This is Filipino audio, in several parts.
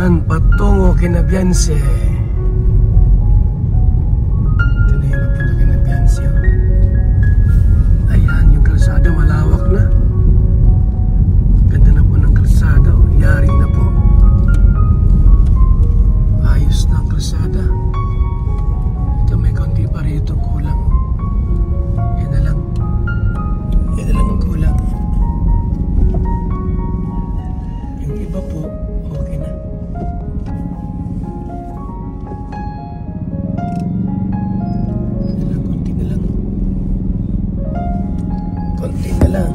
daan patungo kina Beyonce. Ito na yung papunta kina Beyonce. Ayan, yung kalsada malawak na. Ganda na po ng kalsada. Yari na po. Ayos na ang kalsada. Ito may konti pa rito kulang. Yan na lang. Yan na lang ang kulang. Yung iba po okay na. Yan na lang, konti na lang. Konti na lang.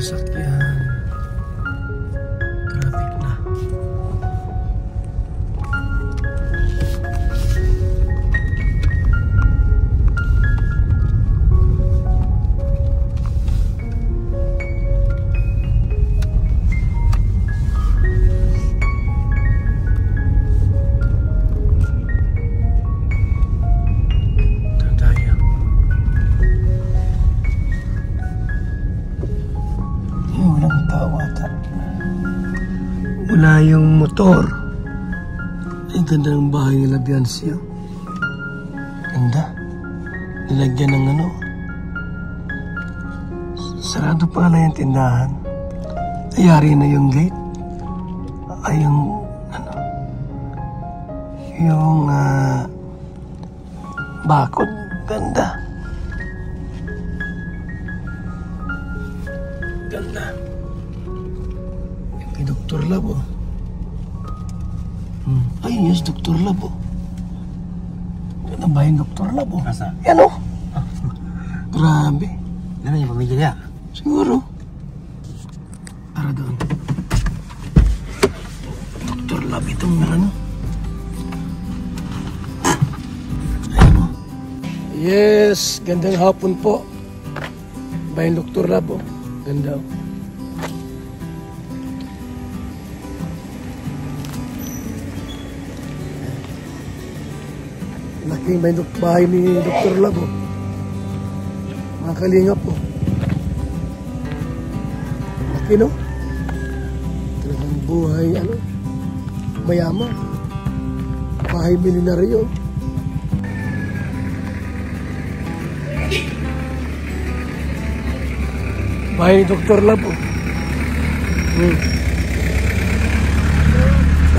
Sasakyan. Traffic na. Wala yung motor. Ay, ganda ng bahay nila Beyonce. Ganda. Nilagyan ng ano. Sarado pa na yung tindahan. Ayari na yung gate. Ay, yung ano. Yung bakod. Ganda. Ganda. Yung kay Dr. Labo. Ay, yes, Dr. Labo. Yan ang bahay ng Dr. Labo. Asa? Yan o. Grabe. Ano yung pamilya niya? Siguro. Para doon. Dr. Labo itong ano. Ayan o. Yes, gandang hapon po. Bahay ng Dr. Labo. Ganda o. Laking bahay ni Dr. Labo. Mga kalingap po. Laki no? Talagang buhay ano? Mayaman. Bahay milyonaryo. Bahay ni Dr. Labo.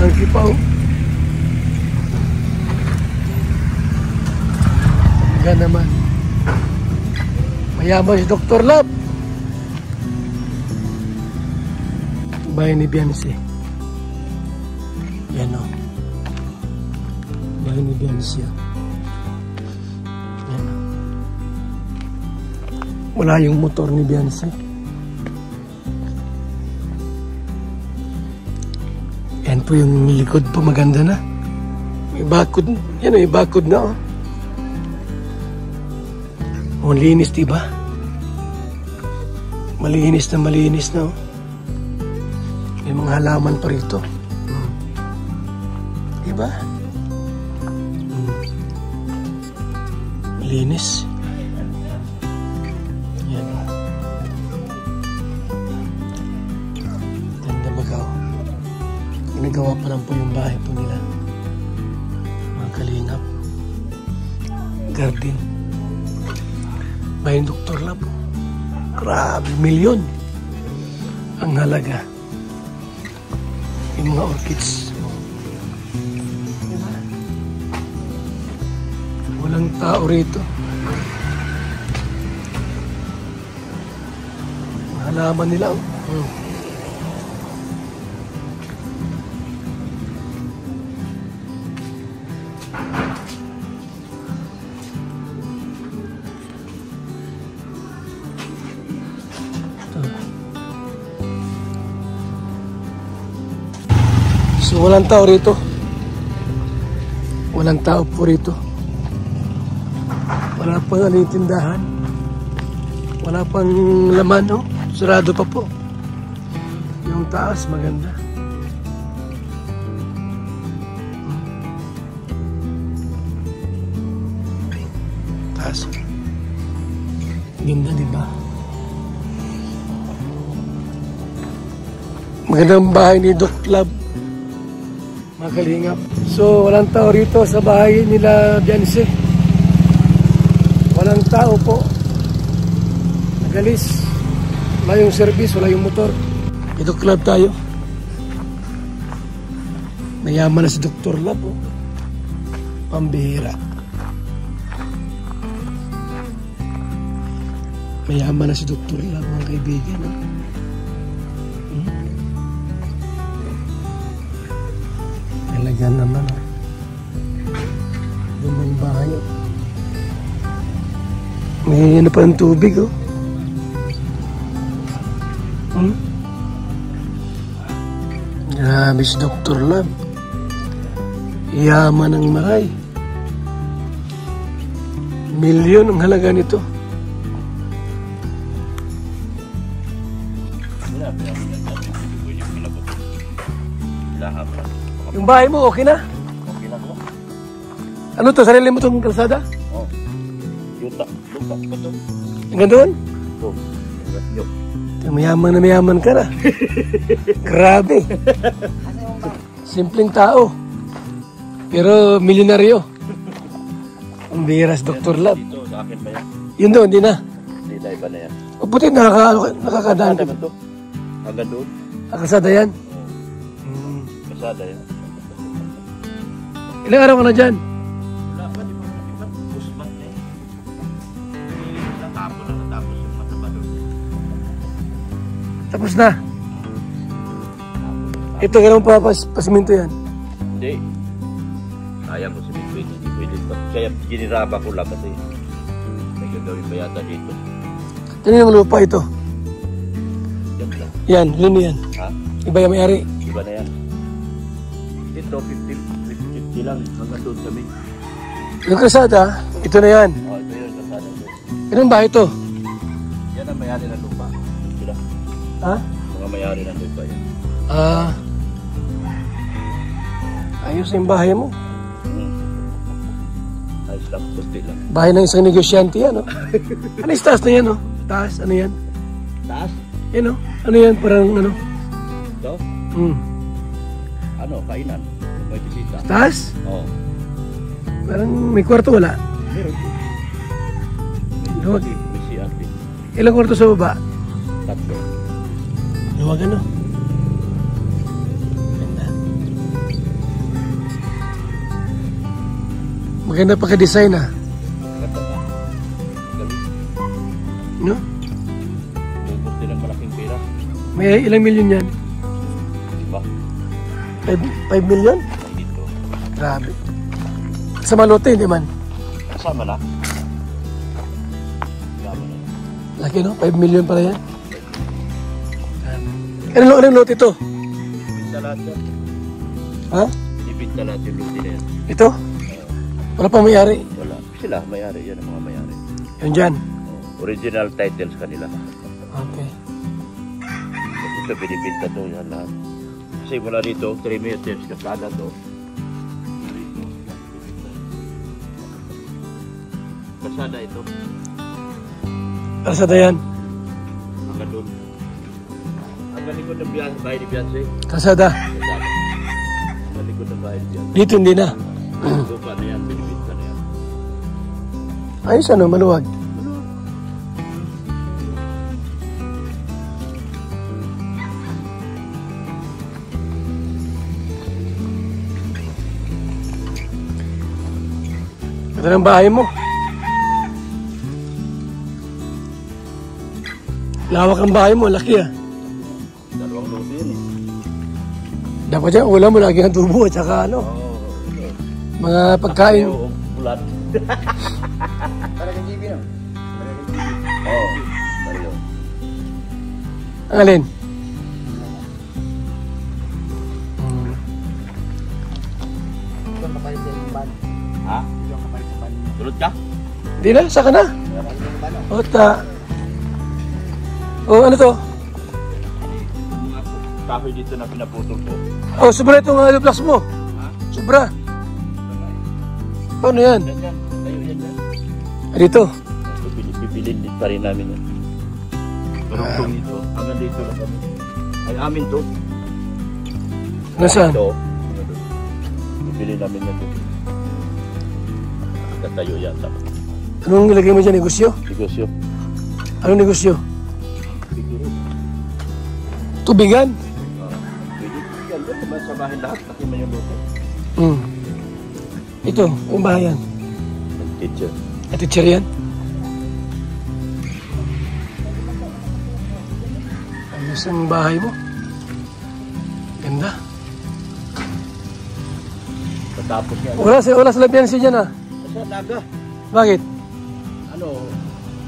Ang kipaw. Yan naman. Mayaman si Dr. Lab. Bahay ni Beyonce. Yan o. Bahay ni Beyonce. Yan o. Wala yung motor ni Beyonce. Yan po yung likod po, maganda na. May bakod. Yan o, may bakod na o. Oh, linis, diba? Malinis na, oh. May mga halaman pa rito. Diba? Malinis. Yan. Ganda magaw. Ginagawa pa lang po yung bahay po nila. Mga kalingap. Garden. Bahay ng Dr. Labo. Grabe, milyon ang halaga. Yung mga orchids. Diba? Walang tao rito. Halaman nila. So walang tao rito. Walang tao po rito. Wala pang tindahan. Wala pang laman, no? Sarado pa po. Yung taas, maganda. Taas. Ganda, di ba? Magandang bahay ni Doc Club. Magalingap. So, walang tao rito sa bahay nila Beyonce. Walang tao po. Nagalis. Wala yung service, wala yung motor. Ito club tayo. Mayaman na si Dr. Lab. Oh. Pambihira. Mayaman na si Dr. Lab, mga kaibigan. Oh. Talagang naman. Oh. Gandang bahay. Oh. May ano pa ng tubig. Oh. Grabe si Dr. Lab. Yaman ng maray. Milyon ang halaga nito. Yung bahay mo, okay na? Okay na po. Ano to? Sarili mo itong kalsada? Oo. Lupa pa to. Hanggang doon? Oo. Mayaman na mayaman ka na. Grabe. Simpleng tao. Pero milyonaryo. Ang biras, Dr. Lab. Dito, sa akin ba yan? Yun doon, hindi na. Hindi na iba na yan. O puti, nakakadaan ka. Kasada to? Hanggang doon? Kasada yan? Kasada yan. Ilang araw ka na dyan? Wala ba? Di ba naman? Busbat na eh. Natapos na natapos yung mataba doon. Tapos na. Ito, ganun pa pasiminto yan. Hindi. Kaya mo sabihin ko hindi pwede pa. Kaya giniraba ko lang kasi may gagawin ba yata dito. Kanina ng lupa ito. Yan lang. Yan, lino yan. Ha? Iba yung may-ari. Iba na yan. Ito, 50 lang. Hanggang doon kami. Yung kalsada, ito na yan. Oh, ito yun. Kasada doon. Ilang bahay ito? Yan ang mayari ng lupa. Sila. Ha? Mga mayari ng lupa yan. Ayos yung bahay mo. Ayos lang. Kunti lang. Bahay ng isang negosyante yan, no? Ano yung taas na yan, no? Taas, ano yan? Taas? Yan, no? Ano yan? Parang, ano? Ito? Ano? Kainan. May bisita. Taas? Oo. Parang may kwarto, wala? Meron. Luwag. May CR din. Ilang kwarto sa baba? 3. Luwag, ano? Ganda. Maganda pagka-design, ha? Maganda ka. Galing. No? Bubos din ang malaking pera. May ilang milyon yan? Diba? 5 milyon? Dito. Grabe. Sa malote, hindi man? Kasama na. Kasama na. Laki, no? 5 milyon pala yan. Anong lote ito? Ibinta lahat yan. Ha? Ibinta lahat yung luti na yan. Ito? Wala pa may-ari. Wala. Sila, mayari. Yan ang mga mayari. Yun dyan. Original titles kanila. Okay. Ito, binibinta to. Yan lahat. Kasi mula dito, 3 meters kasada to. Kasada ito. Kalsada yan. Hanggang doon. Hanggang likod ng bahay ni Beyonce. Kalsada. Kasada. Hanggang likod ng bahay ni Beyonce. Dito hindi na. Lupa na yan, binibinta na yan. Ayos, ano? Maluwag. Ito ng bahay mo. Lawak ang bahay mo, laki, ah. Dalawang luti yan eh. Dapat dyan, ulam mo lagi ng tubo at saka ano, mga pagkain. Oo, bulat. Talagang GB no? Oo, tayo. Ang alin? yung kapalit sa yung ban. Ha? Yung kapalit sa ban. Tulad ka? Hindi na, saka na. Yung ban, oh. Ano to? Mga kahoy dito na pinaputol ko. Sobra itong aluplas mo. Ha? Sobra. Paano yan? Yan. Tayo yan. Dito. Pipilin din pa rin namin yan. Parang ito. Hanggang dito lang kami. Ay amin to. Nasaan? Ito. Pipilin namin yan to. Katayo yan. Anong nilagay mo dyan? Negosyo? Negosyo. Anong negosyo? Siguro. Tubigan? Pwede yan. Diba sa bahay lahat? Kasi man yung luto. Ito, yung bahayan. Teacher. Teacher yan? Ayos ang bahay mo. Ganda. Patapos yan. Wala sa labiansi dyan ah. Sa naga. Bakit? Ano?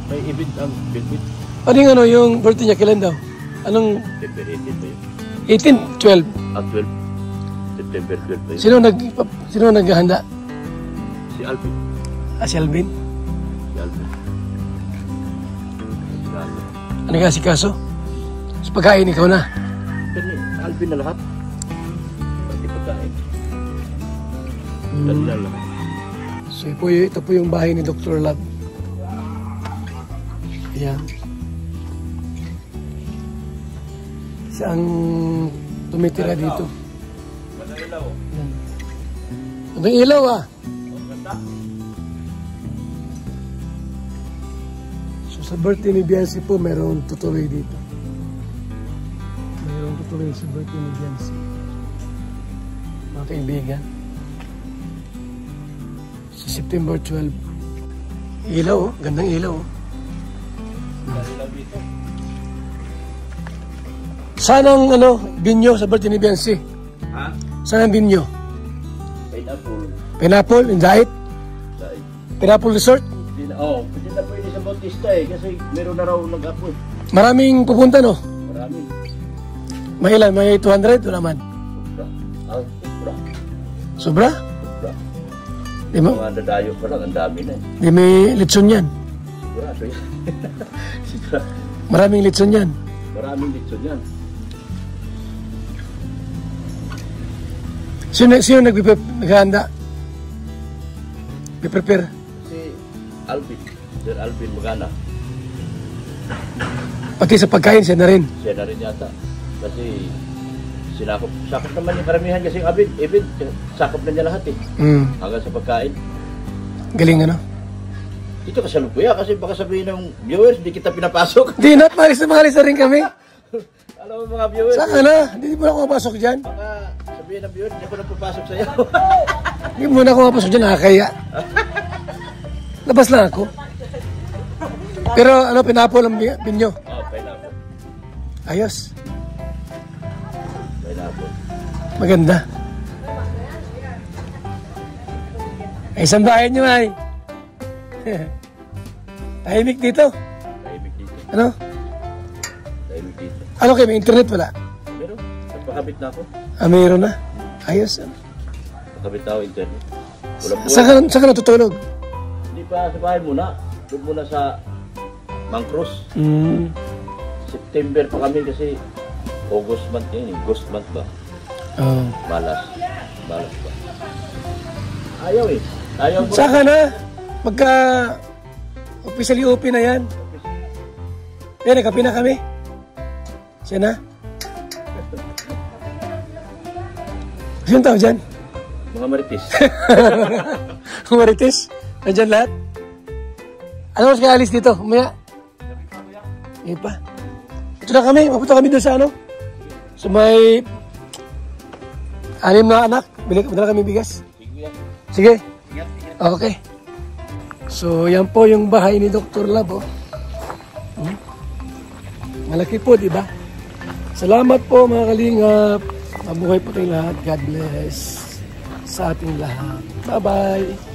May event ang build-it. Ano yung yung birthday niya? Kailan daw? Anong September 18 ba yun? 18? 12? Ah, 12. September 12 ba yun? Sino naghahanda? Si Alvin. Si Alvin? Si Alvin. Si Alvin. Ano ka si Kaso? Sa pagkain, ikaw na. Pero Alvin na lahat. Pati pagkain. Dali na lahat. So ito po yung bahay ni Dr. Lab. Ayan. Siya ang tumitira dito. Madalilaw. Ang ilaw ah. Ang ganda. So sa birthday ni Biancy po, mayroong tutuloy dito. Mayroong tutuloy sa birthday ni Biancy. Mga kaibigan. Sa September 12. Ilaw oh. Gandang ilaw oh. Madalilaw dito. Saan ang binyo sa birthday ni Biancy? Ha? Saan ang binyo? Pineapple. Pineapple in Diet? Dahil. Pineapple Resort? Hindi na pwede sa Bautista kasi meron na raw nag-apoy. Maraming pupunta no? Marami. May ilan? May 200? Wala man. Sobra. Sobra. Sobra? Sobra. Di mo? Mga dadayo pa lang, ang dami na eh. Di may litson yan. Sigurado yan. Sigurado. Maraming litson yan. Maraming litson yan. Sino naghahanda? Prepare. Si Alvin. Sir Alvin Magana. Pati sa pagkain, siya na rin. Siya na rin yata. Kasi sakop naman yung karamihan kasi event, sakop na niya lahat eh. Hanggang sa pagkain. Galing ano? Ito kasalukuya kasi baka sabihin ng viewers, hindi kita pinapasok. Di na, malis na rin kami. Alam mo mga viewers. Saka na, hindi mo na ako mapasok dyan. Baka sabihin ng viewers, hindi ako na papasok sa'yo. Hindi mo na ako mapasok dyan, nakakaya. Labas lang ako. Pero pinapol ang binyo. Pineapple. Ayos. Pineapple. Maganda. Ay, isang bahay nyo ay. Tahimik dito. Tahimik dito. Ano? Tahimik dito. Ano kayo, may internet wala? Pero, nagpakabit na ako. Mayroon na. Ayos. Nagpakabit na ako internet. Wala po. Saan ka natutulog? Hindi pa sa bahay muna. Doon muna sa Mangcruz. September pa kami kasi August month yan eh. Ghost month ba? Malas. Malas ba? Ayaw eh. Ayaw mo. Saka na. Pagka officially open na yan. Yan, nagkapi na kami. Siya na. Sino tao dyan? Mga marites. Marites? Nandyan lahat? Ano mas kaya alis dito? Umaya? Hindi pa. Ito na kami. Mapunta kami doon sa sa may 6 na anak. Madala kami bigas. Sige. Okay. So, yan po yung bahay ni Dr. Lab. Malaki po, di ba? Salamat po mga kalingap. Mabuhay po tayong lahat. God bless sa ating lahat. Bye-bye.